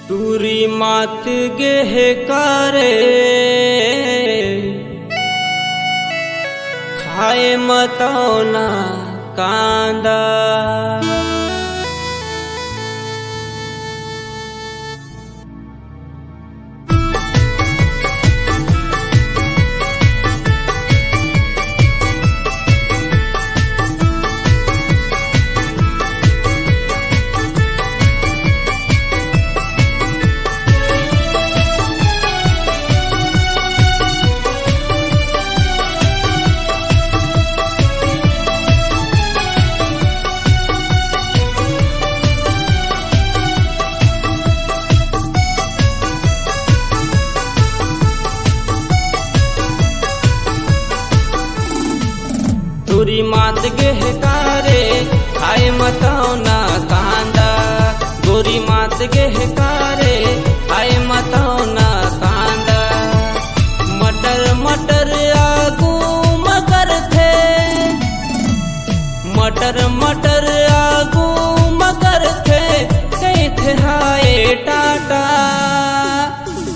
टूरी मात गेहे कारे खाए मतौना कांदा टूरी मात गेहे कारे खाए मतौना कांदा गोरी मात गेहे कारे खाए मतौना कांदा मटर मटर आगू मगर थे मटर मटर आगू मगर थे कई थे हाय टाटा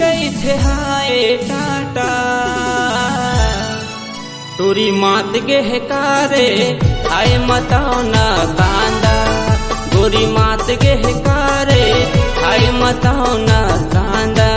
कई थे हाय टाटा टूरी मात गेहे कारे आए मतौना कांदा गोरी मात गेहे कारे आए मतौना कांदा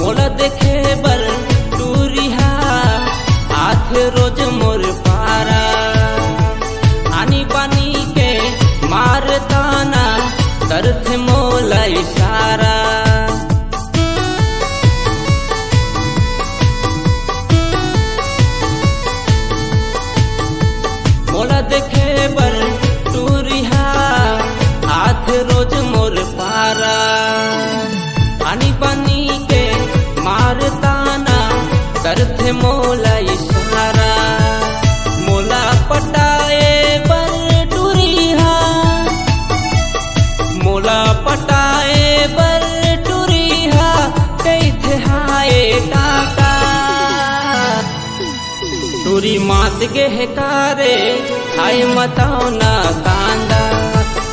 मोला देखे बर टूरिहा आठ रोज मोर पारा आनी पानी के मार ताना करथे मोला इशारा मोला देखे बर टूरिहा आठ रोज मोर पारा आनी पानी के मारताना करथे मोला इशारा मोला पटाए बर टूरिहा मोला पटाए बर टूरिहा कैथे हाय टाटा टूरी मात गेहे कारे खाए मतौना कांदा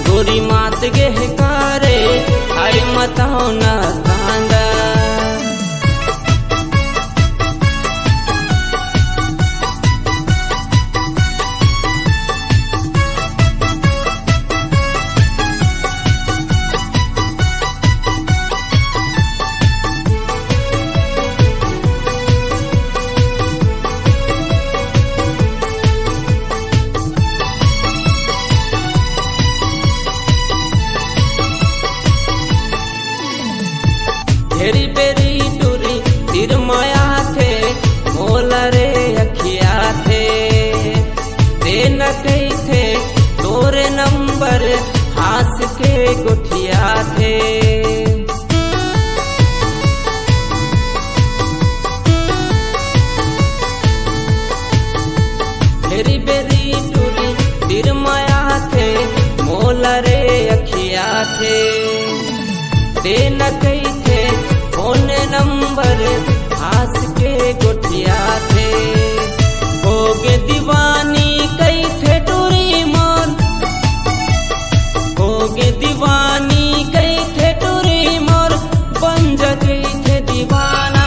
गोरी मात गेहे कारे खाए मतौना कांदा घेरी बेरी टूरी तिर माया थे मोला रे अखिया थे दे न कही थे तोरे नंबर हाथ के गुठिया थे घेरी बेरी टूरी तिर माया थे मोला रे अखिया थे दे न कही थे फोन नंबर हाथ के गुठिया थे होगे दीवानी कई थे टूरी मोर होगे दीवानी कई थे टूरी मोर बन गई थे दीवाना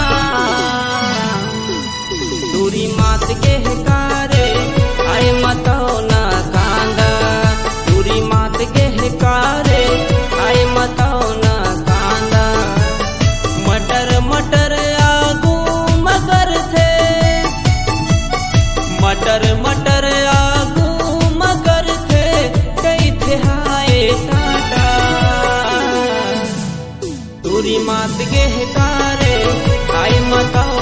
टूरी मात गेहे कारे आए मतौना कांदा टूरी मात गेहे कारे आए मतौना कांदा मटर मटर आगू मगर थे मटर मटर आगू मगर थे कई थे हाय टाटा टूरी मात गेहे कारे आए मतौना